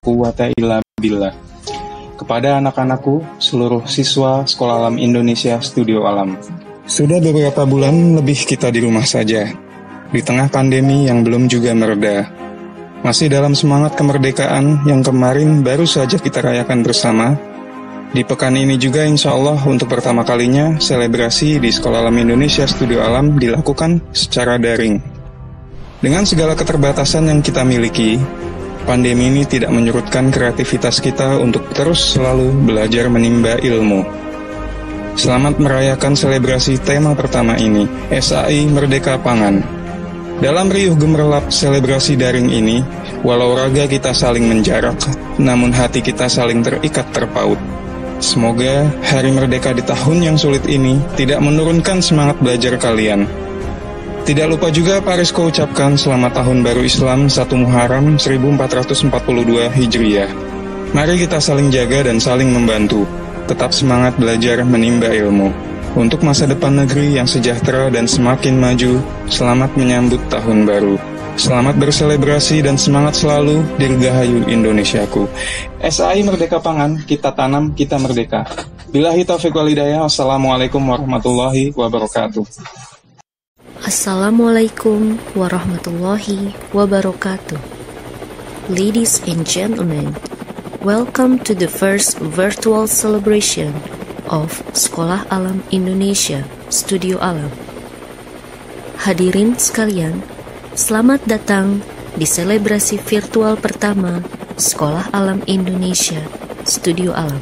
quwata illa billah. Kepada anak-anakku, seluruh siswa Sekolah Alam Indonesia Studio Alam. Sudah beberapa bulan lebih kita di rumah saja, di tengah pandemi yang belum juga mereda. Masih dalam semangat kemerdekaan yang kemarin baru saja kita rayakan bersama. Di pekan ini juga insya Allah untuk pertama kalinya selebrasi di Sekolah Alam Indonesia Studio Alam dilakukan secara daring. Dengan segala keterbatasan yang kita miliki, pandemi ini tidak menyurutkan kreativitas kita untuk terus selalu belajar menimba ilmu. Selamat merayakan selebrasi tema pertama ini, SAI Merdeka Pangan. Dalam riuh gemerlap selebrasi daring ini, walau raga kita saling menjarak, namun hati kita saling terikat terpaut. Semoga hari merdeka di tahun yang sulit ini tidak menurunkan semangat belajar kalian. Tidak lupa juga Pak Rizko ucapkan selamat tahun baru Islam 1 Muharram 1442 Hijriah. Mari kita saling jaga dan saling membantu. Tetap semangat belajar menimba ilmu. Untuk masa depan negeri yang sejahtera dan semakin maju, selamat menyambut tahun baru. Selamat berselebrasi dan semangat selalu Dirgahayu Indonesiaku. SAI Merdeka Pangan, kita tanam, kita merdeka. Billahi taufiq wal hidayah. Wassalamualaikum warahmatullahi wabarakatuh. Assalamualaikum warahmatullahi wabarakatuh. Ladies and gentlemen, welcome to the first virtual celebration of Sekolah Alam Indonesia Studio Alam. Hadirin sekalian, selamat datang di selebrasi virtual pertama Sekolah Alam Indonesia Studio Alam.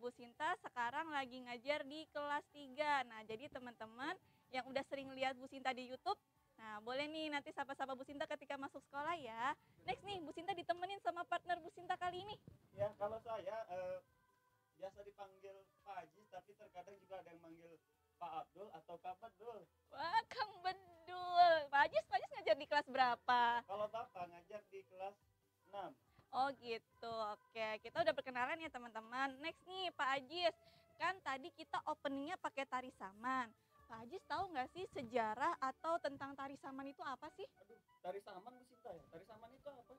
Bu Sinta sekarang lagi ngajar di kelas 3. Nah, jadi teman-teman yang udah sering lihat Bu Sinta di YouTube, nah boleh nih nanti sapa-sapa Bu Sinta ketika masuk sekolah ya. Next nih, Bu Sinta ditemenin sama partner Bu Sinta kali ini. Ya, kalau saya biasa dipanggil Pak Haji, tapi terkadang juga ada yang manggil Pak Abdul atau Kak Bedul. Wah, Kang Bedul. Pak Haji kelas berapa? Kalau Bapak ngajar di kelas 6. Oh gitu, oke. Kita udah perkenalan ya teman-teman. Next nih Pak Ajis, kan tadi kita openingnya pakai tari saman. Pak Ajis tahu nggak sih sejarah atau tentang tari saman itu apa sih? Aduh, tari saman Bu Sinta ya? Tari saman itu apa?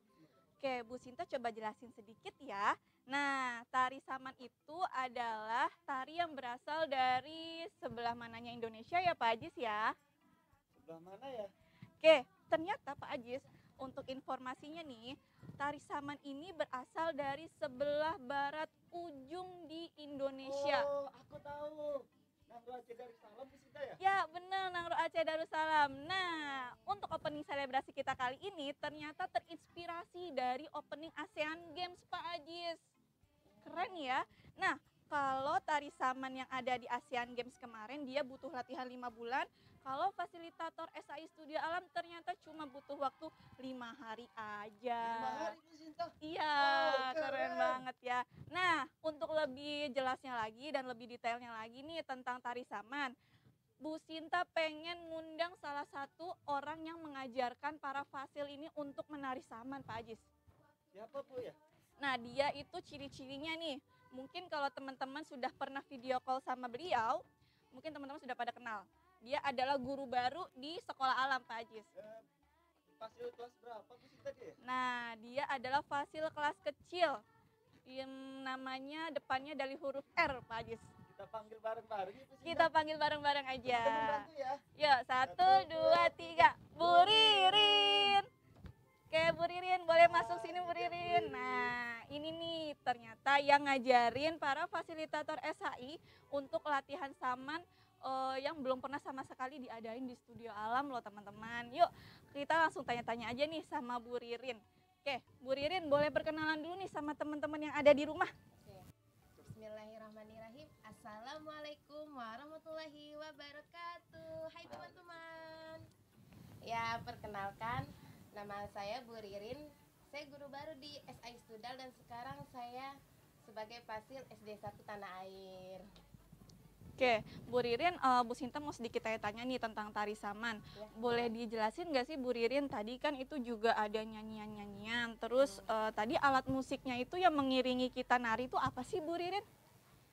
Oke, Bu Sinta coba jelasin sedikit ya. Nah, tari saman itu adalah tari yang berasal dari sebelah mananya Indonesia ya Pak Ajis ya. Sebelah mana ya? Oke, ternyata Pak Ajis, untuk informasinya nih, tari saman ini berasal dari sebelah barat ujung di Indonesia. Oh, aku tahu. Nangro Aceh Darussalam Bu Sinta ya? Ya benar, Nangro Aceh Darussalam. Nah, untuk opening selebrasi kita kali ini ternyata terinspirasi dari opening ASEAN Games Pak Ajis. Keren ya. Nah, kalau tari saman yang ada di ASEAN Games kemarin dia butuh latihan 5 bulan. Kalau fasilitator SAI Studio Alam ternyata cuma butuh waktu 5 hari aja. 5 hari Bu Sinta? Iya, Oh, keren banget ya. Nah, untuk lebih jelasnya lagi dan lebih detailnya lagi nih tentang tari saman, Bu Sinta pengen ngundang salah satu orang yang mengajarkan para fasil ini untuk menari saman, Pak Ajis. Siapa Bu ya? Nah, dia itu ciri-cirinya nih. Mungkin kalau teman-teman sudah pernah video call sama beliau, mungkin teman-teman sudah pada kenal. Dia adalah guru baru di sekolah alam, Pak Ajis. Fasil kelas berapa Bu Sinta dia? Nah, dia adalah fasil kelas kecil yang namanya depannya dari huruf R, Pak Ajis. Kita panggil bareng-bareng ya Bu Sinta. Kita panggil bareng-bareng aja. Teman-teman bantu ya. Yuk, 1, 2, 3. Bu Ririn. Oke, Bu Ririn, boleh masuk sini Bu Ririn. Nah, ini nih ternyata yang ngajarin para fasilitator SHI untuk latihan saman yang belum pernah sama sekali diadain di Studio Alam loh teman-teman. Yuk, kita langsung tanya-tanya aja nih sama Bu Ririn. Oke, Bu Ririn boleh perkenalan dulu nih sama teman-teman yang ada di rumah. Bismillahirrahmanirrahim. Assalamualaikum warahmatullahi wabarakatuh. Hai teman-teman. Ya, perkenalkan, nama saya Bu Ririn. Saya guru baru di SI Studal dan sekarang saya sebagai fasil SD 1 Tanah Air. Oke, Bu Ririn, Bu Sinta mau sedikit tanya-tanya nih tentang tari saman. Ya. Boleh dijelasin nggak sih Bu Ririn, tadi kan itu juga ada nyanyian-nyanyian, terus tadi alat musiknya itu yang mengiringi kita nari itu apa sih Bu Ririn?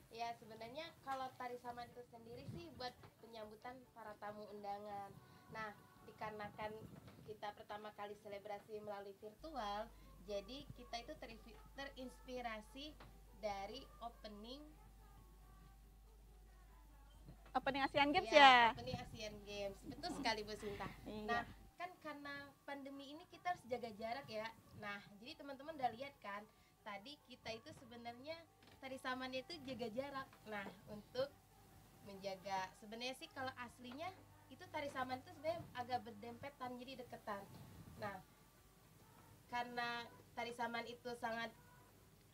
Ya, sebenarnya kalau tari saman itu sendiri sih buat penyambutan para tamu undangan. Nah, dikarenakan kita pertama kali selebrasi melalui virtual, jadi kita itu terinspirasi dari opening ASEAN Games ya? opening ASEAN Games. Betul sekali Bu Sinta. Iya. Nah, kan karena pandemi ini kita harus jaga jarak ya. Nah, jadi teman-teman udah lihat kan, tadi kita itu sebenarnya tari samannya itu jaga jarak. Nah, untuk menjaga, sebenarnya sih kalau aslinya itu tari saman itu sebenarnya agak berdempetan, jadi deketan. Nah, karena tari saman itu sangat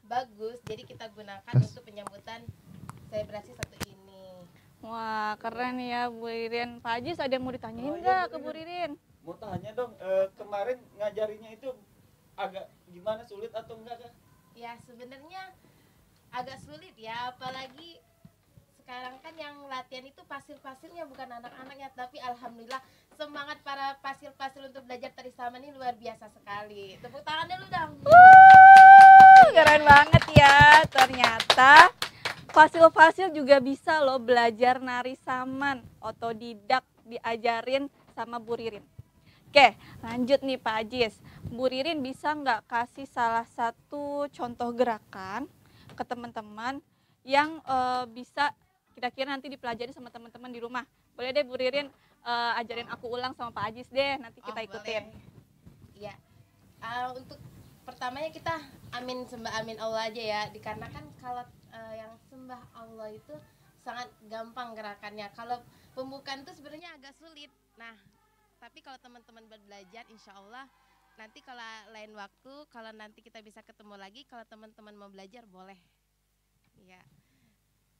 bagus, jadi kita gunakan untuk penyambutan selebrasi satu ini. Wah, keren ya Bu Ririn. Pak Ajis ada yang mau ditanyain Oh, iya, nggak Bu ke Bu Ririn? Mau tanya dong, kemarin ngajarinya itu agak gimana, sulit atau enggak Kak? Ya, sebenarnya agak sulit ya, apalagi sekarang kan yang latihan itu fasil-fasilnya bukan anak-anaknya, tapi alhamdulillah semangat para fasil-fasil untuk belajar tari saman ini luar biasa sekali. Tepuk tangan dulu dong. Keren banget ya, ternyata fasil-fasil juga bisa loh belajar nari saman, otodidak diajarin sama Bu Ririn. Oke, lanjut nih Pak Ajis. Bu Ririn bisa nggak kasih salah satu contoh gerakan ke teman-teman yang bisa kira-kira nanti dipelajari sama teman-teman di rumah? Boleh deh Bu Ririn ajarin aku ulang sama Pak Ajis deh, nanti kita ikutin. Iya. Untuk pertamanya kita amin sembah amin Allah aja ya, dikarenakan kalau yang sembah Allah itu sangat gampang gerakannya. Kalau pembukaan itu sebenarnya agak sulit. Nah, tapi kalau teman-teman belajar, insya Allah nanti kalau lain waktu, kalau nanti kita bisa ketemu lagi, kalau teman-teman mau belajar boleh. Ya.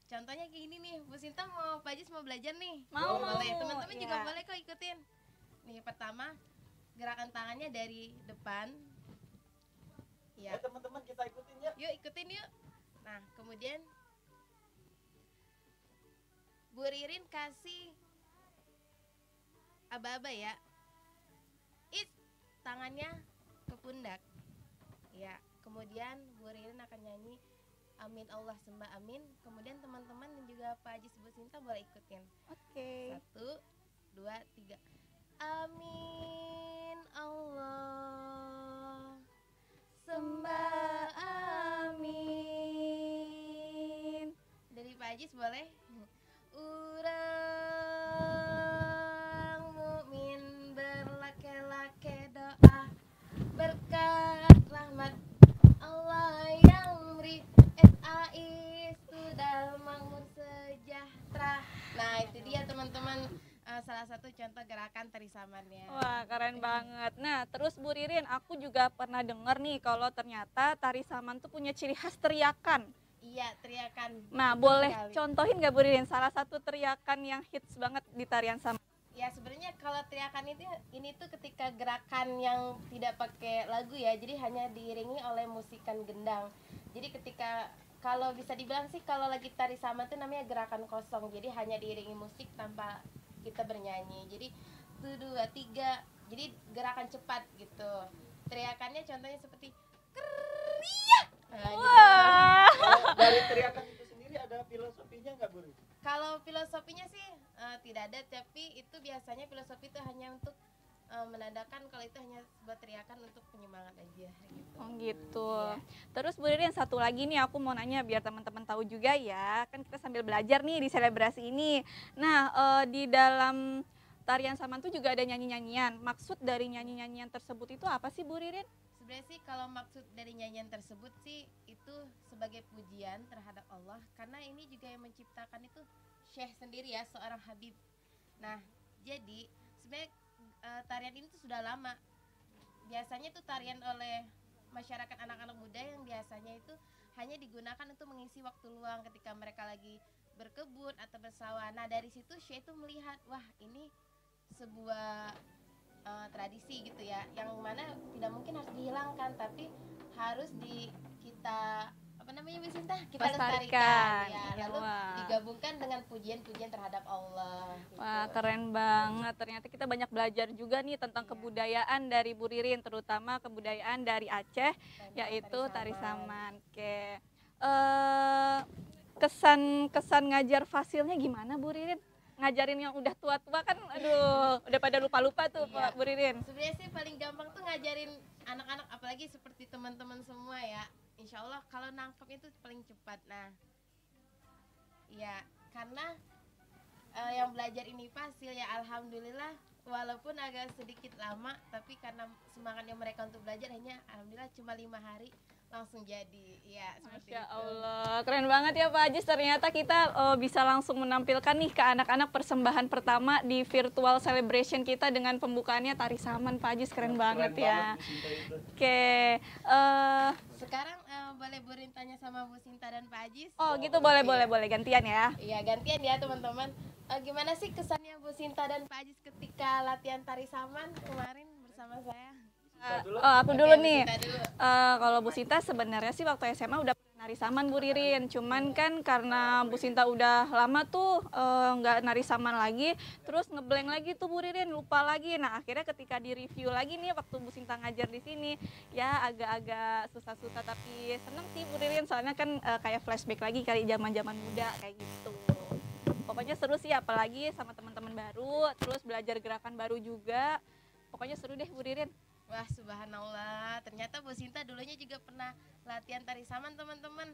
Contohnya kayak gini nih, Bu Sinta mau Pak Ajis mau belajar nih. Mau, boleh. mau. Teman-teman Iya. juga boleh kok ikutin. Nih, pertama gerakan tangannya dari depan. Ya. Teman-teman kita ikutin ya. Yuk ikutin yuk. Nah, kemudian Bu Ririn kasih aba-aba ya. tangannya ke pundak. Ya, kemudian Bu Ririn akan nyanyi Amin Allah sembah amin. Kemudian teman-teman dan juga Pak Haji Bu Sinta boleh ikutin. Oke. 1, 2, 3. Amin Allah sembah amin. Dari Pak Haji boleh? Urang mukmin berlake-lake doa berkat rahmat Allah yang beri SAI sudah makmur sejahtera. Nah itu dia teman-teman, salah satu contoh gerakan tari samannya. Wah, keren banget. Nah, terus Bu Ririn, aku juga pernah dengar nih kalau ternyata tari saman tuh punya ciri khas teriakan. Iya, teriakan. Nah, Betul boleh sekali. contohin nggak Bu Ririn salah satu teriakan yang hits banget di tarian saman? Ya sebenarnya kalau teriakan ini tuh ketika gerakan yang tidak pakai lagu ya, jadi hanya diiringi oleh musikan gendang. Jadi ketika kalau bisa dibilang sih kalau lagi tari saman tuh namanya gerakan kosong, jadi hanya diiringi musik tanpa kita bernyanyi. Jadi 1, 2, 3, jadi gerakan cepat gitu. Teriakannya contohnya seperti kriya. Nah, gitu. Wah. Kalau dari teriakan itu sendiri ada filosofinya nggak, Bu? Kalau filosofinya sih tidak ada, tapi itu biasanya filosofi itu hanya untuk menandakan kalau itu hanya sebuah teriakan untuk penyemangat aja gitu. Oh gitu. Iya. Terus Bu Ririn satu lagi nih aku mau nanya biar teman-teman tahu juga ya. Kan kita sambil belajar nih di selebrasi ini. Nah, di dalam tarian saman tuh juga ada nyanyi-nyanyian. Maksud dari nyanyi-nyanyian tersebut itu apa sih Bu Ririn? Sebenarnya sih kalau maksud dari nyanyian tersebut sih itu sebagai pujian terhadap Allah, karena ini juga yang menciptakan itu Syekh sendiri ya, seorang Habib. Nah jadi sebenarnya tarian ini tuh sudah lama. Biasanya tuh tarian oleh masyarakat anak-anak muda yang biasanya itu hanya digunakan untuk mengisi waktu luang ketika mereka lagi berkebun atau bersawah. Nah dari situ Syekh itu melihat, wah ini sebuah tradisi gitu ya, yang mana tidak mungkin harus dihilangkan, tapi harus kita apa namanya Bu Sinta, kita lestarikan ya, lalu Wah. digabungkan dengan pujian-pujian terhadap Allah gitu. Wah, keren banget. Ternyata kita banyak belajar juga nih tentang Iya. kebudayaan dari Bu Ririn, terutama kebudayaan dari Aceh, Dan yaitu tari saman. saman. Oke. Kesan ngajar fasilnya gimana Bu Ririn? Ngajarin yang udah tua-tua kan, aduh, udah pada lupa-lupa tuh Iya. Bu Ririn. Sebenarnya sih paling gampang tuh ngajarin anak-anak, apalagi seperti teman-teman semua ya. Insya Allah kalau nangkep itu paling cepat. Nah, ya karena yang belajar ini fasil ya, alhamdulillah walaupun agak sedikit lama, tapi karena semangatnya mereka untuk belajar hanya alhamdulillah cuma 5 hari langsung jadi. Ya seperti Masya itu. Allah, keren banget ya Pak Ajis. Ternyata kita bisa langsung menampilkan nih ke anak-anak persembahan pertama di virtual celebration kita dengan pembukaannya tari saman. Pak Ajis keren banget ya. Bu Sinta itu. Oke, Sekarang boleh Bu Rin tanya sama Bu Sinta dan Pak Ajis. oh gitu, boleh gantian ya. Iya gantian ya teman-teman. Gimana sih kesannya Bu Sinta dan Pak Ajis ketika latihan tari saman kemarin bersama saya? Aku dulu Oke, Bu nih. Sinta dulu. Kalau Bu Sinta sebenarnya sih waktu SMA udah pernah nari saman Bu Ririn. Cuman kan karena Bu Sinta udah lama tuh nggak nari saman lagi, terus ngeblank lagi tuh Bu Ririn, lupa lagi. Nah akhirnya ketika di review lagi nih waktu Bu Sinta ngajar di sini, ya agak-agak susah-susah tapi seneng sih Bu Ririn. Soalnya kan kayak flashback lagi kali zaman-zaman muda kayak gitu. Pokoknya seru sih, apalagi sama teman-teman baru, terus belajar gerakan baru juga. Pokoknya seru deh Bu Ririn. Wah subhanallah, ternyata Bu Sinta dulunya juga pernah latihan tari saman teman-teman.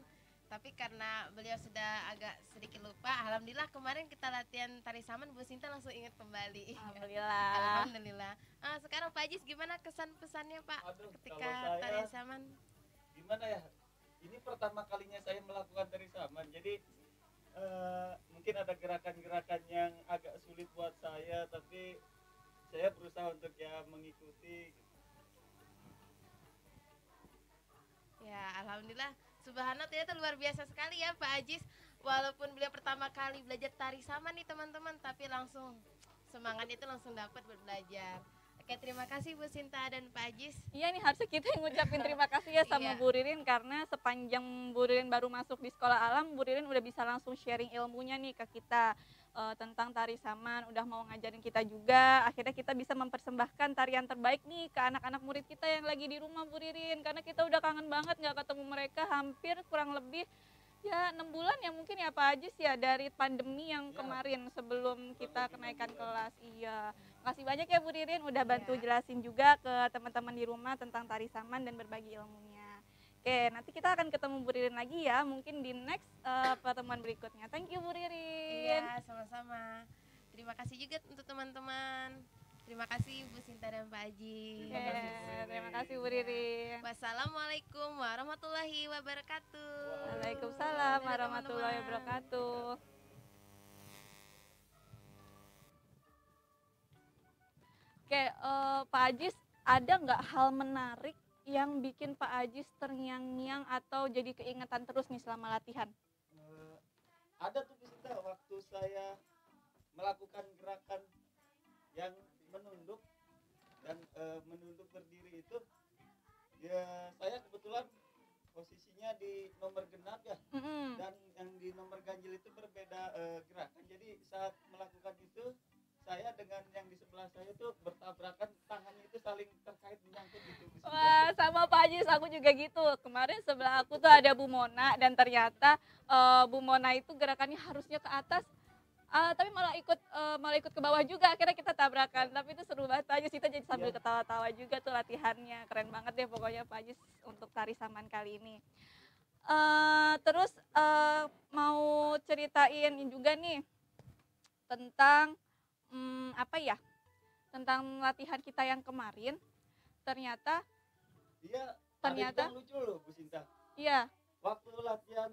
Tapi karena beliau sudah agak sedikit lupa, alhamdulillah kemarin kita latihan tari saman, Bu Sinta langsung ingat kembali. Alhamdulillah. Alhamdulillah. Sekarang Pak Ajis gimana kesan pesannya Pak Aduh, ketika kalau saya- tari saman? Gimana ya? Ini pertama kalinya saya melakukan tari saman, jadi mungkin ada gerakan-gerakan yang agak sulit buat saya, tapi saya berusaha untuk ya mengikuti. Ya alhamdulillah, subhanallah ternyata luar biasa sekali ya Pak Ajis. Walaupun beliau pertama kali belajar tari saman nih teman-teman, tapi langsung semangat itu langsung dapat buat belajar. Oke, terima kasih Bu Sinta dan Pak Ajis. Iya nih, harusnya kita yang ngucapin terima kasih ya sama Iya. Bu Ririn, karena sepanjang Bu Ririn baru masuk di sekolah alam, Bu Ririn udah bisa langsung sharing ilmunya nih ke kita tentang tari saman, udah mau ngajarin kita juga. Akhirnya kita bisa mempersembahkan tarian terbaik nih ke anak-anak murid kita yang lagi di rumah, Bu Ririn, karena kita udah kangen banget nggak ketemu mereka hampir kurang lebih ya 6 bulan ya mungkin ya Pak Ajis ya, dari pandemi yang kemarin sebelum kita kenaikan kelas. Iya, makasih banyak ya Bu Ririn udah bantu jelasin juga ke teman-teman di rumah tentang tari saman dan berbagi ilmunya. Oke, nanti kita akan ketemu Bu Ririn lagi ya, mungkin di next pertemuan berikutnya. Thank you Bu Ririn. Iya, sama-sama. Terima kasih juga untuk teman-teman. Terima kasih Bu Sinta dan Pak Ajis. Terima kasih Bu Ririn. Wassalamualaikum warahmatullahi wabarakatuh. Waalaikumsalam warahmatullahi wabarakatuh. Oke, Pak Ajis, ada nggak hal menarik yang bikin Pak Ajis terngiang-ngiang atau jadi keingetan terus nih selama latihan? Ada tuh di situ waktu saya melakukan gerakan yang menunduk dan menunduk berdiri itu, ya saya kebetulan posisinya di nomor genap ya, dan yang di nomor ganjil itu berbeda gerakan. Jadi saat melakukan itu saya dengan yang di sebelah saya itu bertabrakan, tangannya itu saling terkait menyangkut gitu. Wah, sama Pak Ajis, aku juga gitu. Kemarin sebelah aku tuh ada Bu Mona, dan ternyata Bu Mona itu gerakannya harusnya ke atas, tapi malah ikut ke bawah juga. Akhirnya kita tabrakan, tapi itu seru banget aja. Kita jadi sambil ketawa-tawa juga tuh latihannya. Keren banget deh pokoknya Pak Ajis untuk tari saman kali ini. Terus mau ceritain juga nih tentang tentang latihan kita yang kemarin. Ternyata ada yang lucu loh Bu Sinta. Iya. Waktu latihan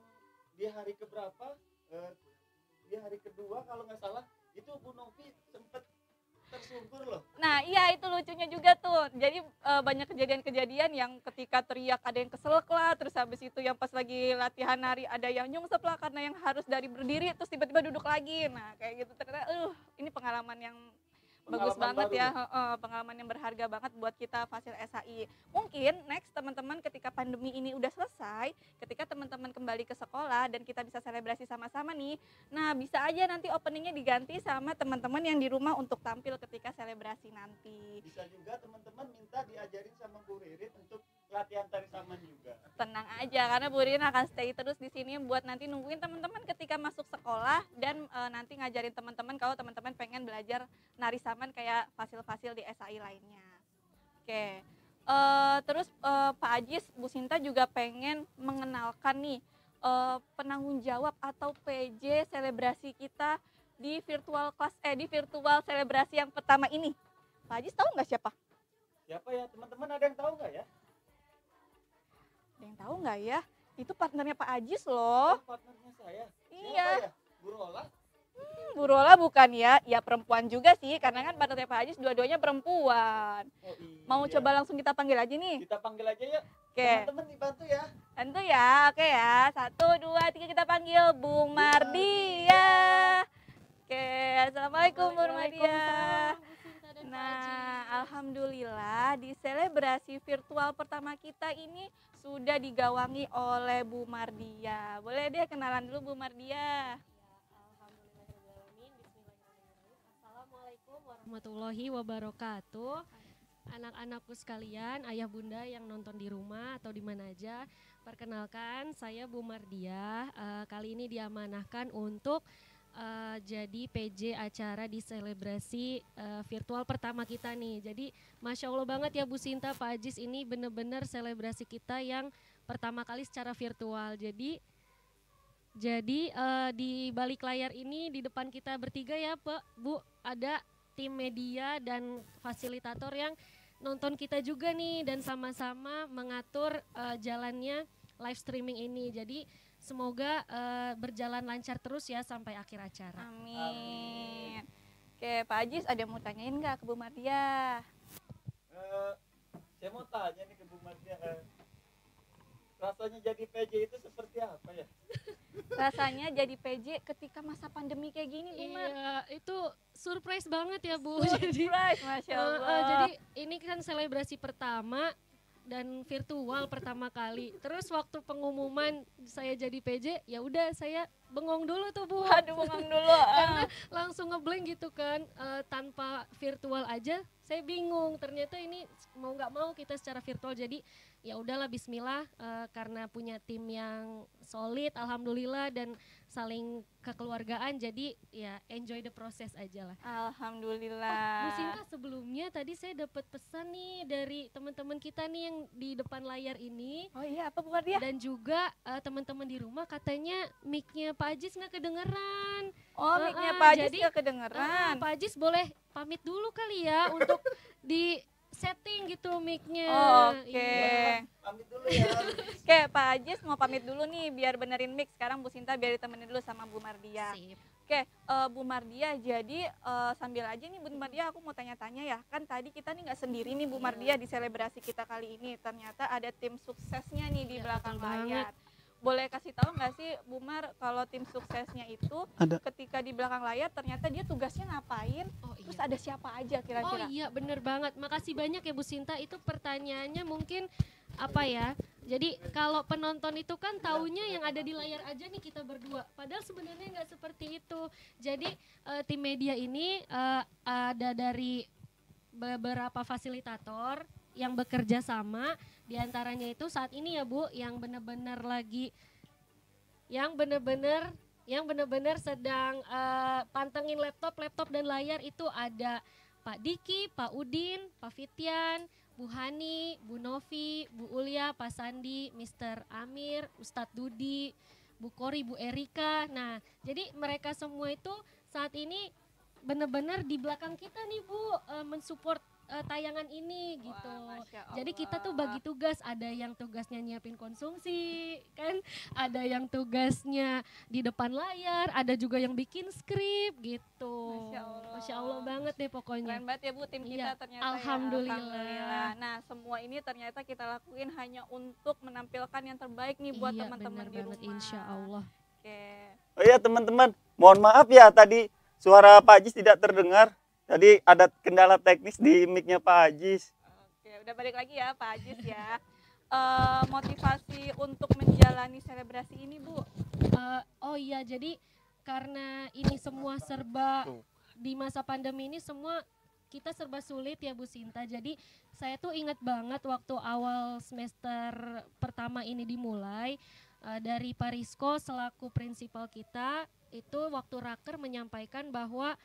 di hari keberapa, di hari kedua kalau nggak salah, itu Bu Novi sempet tersungkur loh. Nah iya, itu lucunya juga tuh. Jadi banyak kejadian-kejadian yang ketika teriak ada yang keselak lah, terus habis itu yang pas lagi latihan nari ada yang nyungsep lah karena yang harus dari berdiri terus tiba-tiba duduk lagi. Nah kayak gitu, ternyata ini pengalaman yang bagus banget ya, pengalaman yang berharga banget buat kita Fasil SHI. Mungkin next teman-teman ketika pandemi ini udah selesai, ketika teman-teman kembali ke sekolah dan kita bisa selebrasi sama-sama nih, nah bisa aja nanti openingnya diganti sama teman-teman yang di rumah untuk tampil ketika selebrasi nanti. Bisa juga teman-teman minta diajarin sama Bu Ririn untuk latihan tari saman juga. Tenang aja, karena Bu Ririn akan stay terus di sini buat nanti nungguin teman-teman ketika masuk sekolah dan nanti ngajarin teman-teman kalau teman-teman pengen belajar nari saman kayak fasil-fasil di SHI lainnya. Oke, terus Pak Ajis, Bu Sinta juga pengen mengenalkan nih penanggung jawab atau PJ selebrasi kita di virtual di virtual selebrasi yang pertama ini. Pak Ajis tahu nggak siapa? Siapa ya teman-teman, ada yang tahu nggak ya? Ada yang tahu nggak ya? Itu partnernya Pak Ajis loh. Partnernya saya. Iya. Siapa ya? Bu Rola? Bu Rola bukan ya? Ya perempuan juga sih, karena kan partnernya Pak Ajis dua-duanya perempuan. Oh, iya. Mau coba langsung kita panggil aja nih? Kita panggil aja ya. Oke. Teman-teman dibantu ya. Tentu ya, oke ya. 1, 2, 3 kita panggil Bu Mardia. Oke, Assalamualaikum Bu Mardia. Nah, alhamdulillah di selebrasi virtual pertama kita ini sudah digawangi oleh Bu Mardia. Boleh deh kenalan dulu Bu Mardia. Assalamualaikum warahmatullahi wabarakatuh. Anak-anakku sekalian, ayah bunda yang nonton di rumah atau di mana aja, perkenalkan saya Bu Mardia. Kali ini diamanahkan untuk jadi PJ acara di selebrasi virtual pertama kita nih. Jadi Masya Allah banget ya Bu Sinta, Pak Ajis, ini bener-bener selebrasi kita yang pertama kali secara virtual. Jadi di balik layar ini di depan kita bertiga ya Pak, Bu, ada tim media dan fasilitator yang nonton kita juga nih dan sama-sama mengatur jalannya live streaming ini. Jadi semoga berjalan lancar terus ya sampai akhir acara. Amin. Oke, Pak Ajis ada mau tanyain nggak ke Bu Mardia? Saya mau tanya nih ke Bu Mardia. rasanya jadi PJ itu seperti apa ya? Rasanya jadi PJ ketika masa pandemi kayak gini, Bu Mar. Iya, itu surprise banget ya Bu. Jadi, Surprise, Masya Allah. jadi ini kan selebrasi pertama dan virtual pertama kali. Terus waktu pengumuman saya jadi PJ, ya udah saya bengong dulu tuh Bu. Aduh, bengong dulu. Karena langsung ngeblank gitu kan, tanpa virtual aja saya bingung. Ternyata ini mau nggak mau kita secara virtual, jadi ya udahlah Bismillah, karena punya tim yang solid alhamdulillah dan saling kekeluargaan, jadi ya enjoy the process aja lah. Alhamdulillah. Bu Sinta, sebelumnya tadi saya dapat pesan nih dari teman-teman kita nih yang di depan layar ini. Oh iya, apa Bu Mardia? Dan juga teman-teman di rumah katanya mic-nya Pak Ajis nggak kedengeran. Oh, mic-nya Pak Ajis jadi, nggak kedengeran. Pak Ajis boleh pamit dulu kali ya untuk di setting gitu mic-nya. Oh, oke. Iya. Pamit dulu ya. Oke, Pak Ajis mau pamit dulu nih biar benerin mic. Sekarang Bu Sinta biar ditemenin dulu sama Bu Mardia. Sip. Oke, Bu Mardia, jadi sambil aja nih Bu Mardia aku mau tanya-tanya ya. Kan tadi kita nih nggak sendiri nih Bu Mardia di selebrasi kita kali ini. Ternyata ada tim suksesnya nih di Ya, belakang betul banget. layar. Boleh kasih tahu nggak sih Bu Mar kalau tim suksesnya itu Ada. ketika di belakang layar ternyata dia tugasnya ngapain? Oh Terus iya. ada siapa aja Oh kira-kira? iya, bener banget. Makasih banyak ya Bu Sinta. Itu pertanyaannya mungkin apa ya? Jadi kalau penonton itu kan taunya yang ada di layar aja nih kita berdua. Padahal sebenarnya nggak seperti itu. Jadi tim media ini ada dari beberapa fasilitator yang bekerja sama. Di antaranya itu saat ini ya Bu, yang benar-benar sedang pantengin laptop dan layar itu ada Pak Diki, Pak Udin, Pak Fitian, Bu Hani, Bu Novi, Bu Ulia, Pak Sandi, Mr. Amir, Ustadz Dudi, Bu Kori, Bu Erika. Nah, jadi mereka semua itu saat ini benar-benar di belakang kita nih Bu, mensupport tayangan ini gitu. Wah, Masya Jadi kita tuh Allah. bagi tugas, ada yang tugasnya nyiapin konsumsi, kan? Ada yang tugasnya di depan layar, ada juga yang bikin skrip gitu. Masya Allah. Banget deh pokoknya. Keren banget ya Bu tim kita Iya, ternyata alhamdulillah. ya. Alhamdulillah. Nah semua ini ternyata kita lakuin hanya untuk menampilkan yang terbaik nih buat Iya, teman-teman benar di banget, rumah. insya Allah. Oke. Oh iya teman-teman, mohon maaf ya tadi suara Pak Ajis tidak terdengar. Tadi ada kendala teknis di mic-nya Pak Ajis. Oke, udah balik lagi ya Pak Ajis ya. Motivasi untuk menjalani selebrasi ini Bu. Oh iya, jadi karena ini semua serba di masa pandemi ini semua kita serba sulit ya Bu Sinta. Jadi saya tuh ingat banget waktu awal semester pertama ini dimulai, dari Pak Rizko selaku prinsipal kita itu waktu raker menyampaikan bahwa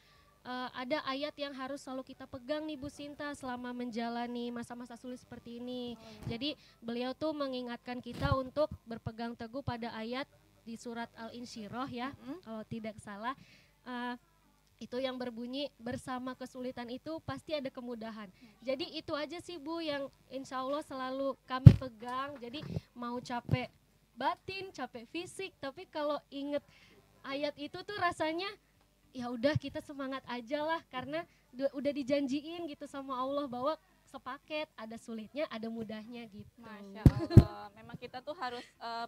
ada ayat yang harus selalu kita pegang nih Bu Sinta selama menjalani masa-masa sulit seperti ini. Jadi beliau tuh mengingatkan kita untuk berpegang teguh pada ayat di surat Al-Insyirah ya, kalau tidak salah. Itu yang berbunyi bersama kesulitan itu pasti ada kemudahan. Jadi itu aja sih Bu yang insya Allah selalu kami pegang. Jadi mau capek batin, capek fisik, tapi kalau inget ayat itu tuh rasanya ya udah kita semangat aja lah, karena udah dijanjiin gitu sama Allah bahwa sepaket, ada sulitnya, ada mudahnya gitu. Masya Allah. Memang kita tuh harus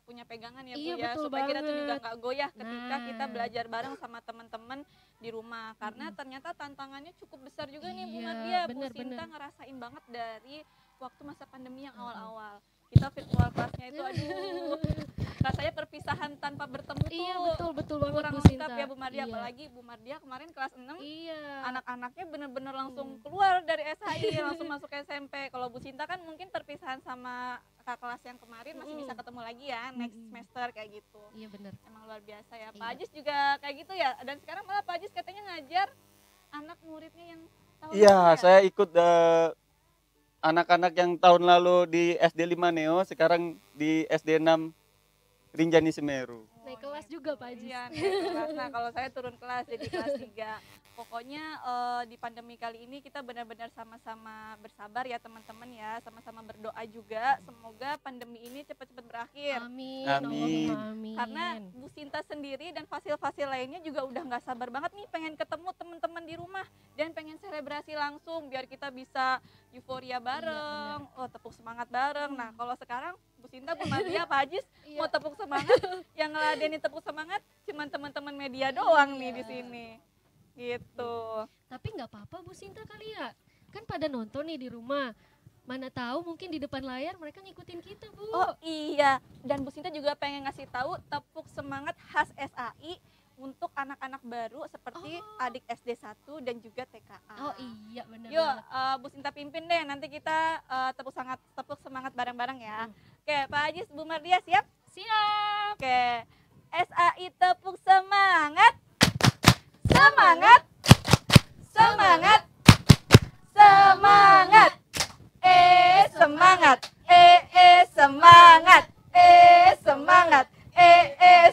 punya pegangan ya Bu Iya, ya, betul supaya kita tuh juga banget. nggak goyah ketika Nah. kita belajar bareng sama teman-teman di rumah. Karena ternyata tantangannya cukup besar juga nih Bu Iya, Mardia. Bu bener, Sinta bener. ngerasain banget dari waktu masa pandemi yang awal-awal. Kita virtual kelasnya itu aduh, rasanya perpisahan tanpa bertemu Iya, tuh betul banget kurang Bu lengkap Sinta. ya Bu Mardia. Iya. Apalagi Bu Mardia kemarin kelas 6, Iya. anak-anaknya bener-bener langsung keluar dari SHI, langsung masuk SMP. Kalau Bu Sinta kan mungkin perpisahan sama kakak kelas yang kemarin masih bisa ketemu lagi ya next semester kayak gitu. Iya benar. Emang luar biasa ya. Iya. Pak Ajis juga kayak gitu ya. Dan sekarang malah Pak Ajis katanya ngajar anak muridnya yang tahun lalu Iya, ya? saya ikut anak-anak yang tahun lalu di SD 5 Neo, sekarang di SD 6 Rinjani Semeru. Naik kelas juga Pak Ajis. Iya, naik kelas. Nah, kalau saya turun kelas jadi kelas 3. Pokoknya di pandemi kali ini kita benar-benar sama-sama bersabar ya teman-teman ya, sama-sama berdoa juga semoga pandemi ini cepat-cepat berakhir. Amin. Amin. Allahumma amin. Karena Bu Sinta sendiri dan fasil-fasil lainnya juga udah nggak sabar banget nih pengen ketemu teman-teman di rumah dan pengen selebrasi langsung biar kita bisa euforia bareng, tepuk semangat bareng. Nah, kalau sekarang Bu Sinta, Bu Mardia, Pak Ajis Iya. mau tepuk semangat, yang ngeladenin tepuk semangat cuman teman-teman media doang nih di sini. Gitu. Tapi nggak apa-apa Bu Sinta kali ya. Kan pada nonton nih di rumah. Mana tahu mungkin di depan layar mereka ngikutin kita, Bu. Oh iya, dan Bu Sinta juga pengen ngasih tahu tepuk semangat khas SAI untuk anak-anak baru seperti adik SD 1 dan juga TKA. Oh iya benar. Yuk, Bu Sinta pimpin deh, nanti kita tepuk semangat bareng-bareng ya. Oke, Pak Ajis, Bu Mardia siap? Siap. Oke, SAI tepuk semangat. Semangat. Semangat. Semangat. Semangat. Semangat. Semangat.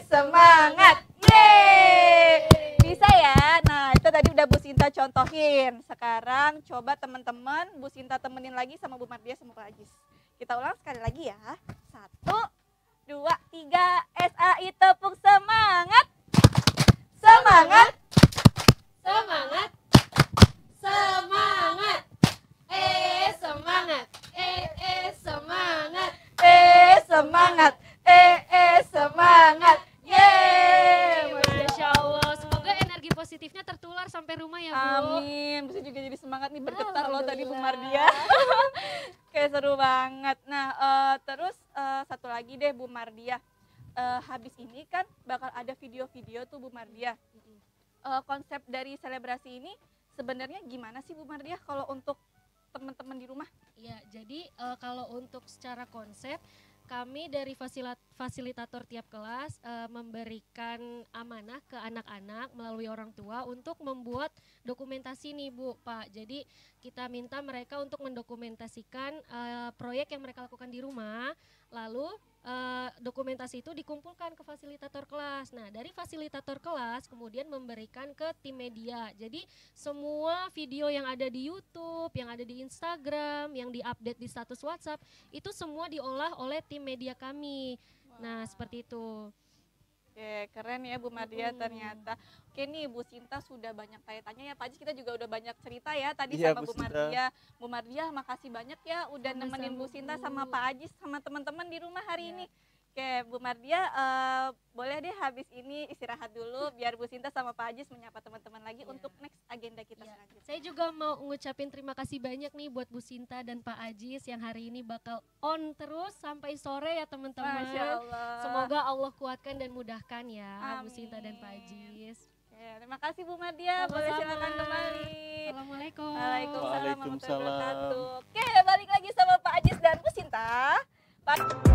Semangat. Yeay. Bisa ya? Nah, itu tadi udah Bu Sinta contohin. Sekarang coba teman-teman Bu Sinta temenin lagi sama Bu Mardia sama Pak Ajis. Kita ulang sekali lagi ya. 1, 2, 3. SAI tepuk semangat. Semangat. Semangat. Semangat. Semangat. Semangat. Semangat. Semangat. Yeay. Masya Allah. Semoga energi positifnya tertular sampai rumah ya, Bu. Amin. Bisa juga jadi semangat nih, bergetar loh tadi Bu Mardia. Kayak seru banget. Nah, terus satu lagi deh Bu Mardia. Habis ini kan bakal ada video-video tuh Bu Mardia. Konsep dari selebrasi ini sebenarnya gimana sih Bu Mardia kalau untuk teman-teman di rumah? Ya, jadi kalau untuk secara konsep kami dari fasilitator tiap kelas memberikan amanah ke anak-anak melalui orang tua untuk membuat dokumentasi nih Bu, Pak. Jadi kita minta mereka untuk mendokumentasikan proyek yang mereka lakukan di rumah, lalu dokumentasi itu dikumpulkan ke fasilitator kelas. Nah, dari fasilitator kelas kemudian memberikan ke tim media. Jadi semua video yang ada di YouTube, yang ada di Instagram, yang diupdate di status WhatsApp, itu semua diolah oleh tim media kami. Nah, seperti itu. Oke, keren ya Bu Mardia ternyata. Oke nih Bu Sinta sudah banyak tanya-tanya ya Pak Ajis, kita juga udah banyak cerita ya tadi Iya, sama Bu Bu Sinta. Mardia. Bu Mardia makasih banyak ya udah Sama-sama, nemenin Bu Sinta Bu. sama Pak Ajis sama teman-teman di rumah hari ini. Oke Bu Mardia, boleh deh habis ini istirahat dulu biar Bu Sinta sama Pak Ajis menyapa teman-teman lagi untuk next agenda kita Ya. selanjutnya. Saya juga mau ngucapin terima kasih banyak nih buat Bu Sinta dan Pak Ajis yang hari ini bakal on terus sampai sore ya teman-teman. Masya Allah. Semoga Allah kuatkan dan mudahkan ya Bu Amin. Sinta dan Pak Ajis. Oke, terima kasih Bu Mardia, boleh Sama-sama. silakan kembali. Assalamualaikum. Waalaikumsalam warahmatullahi Waalaikumsalam. wabarakatuh. Oke, balik lagi sama Pak Ajis dan Bu Sinta. Pak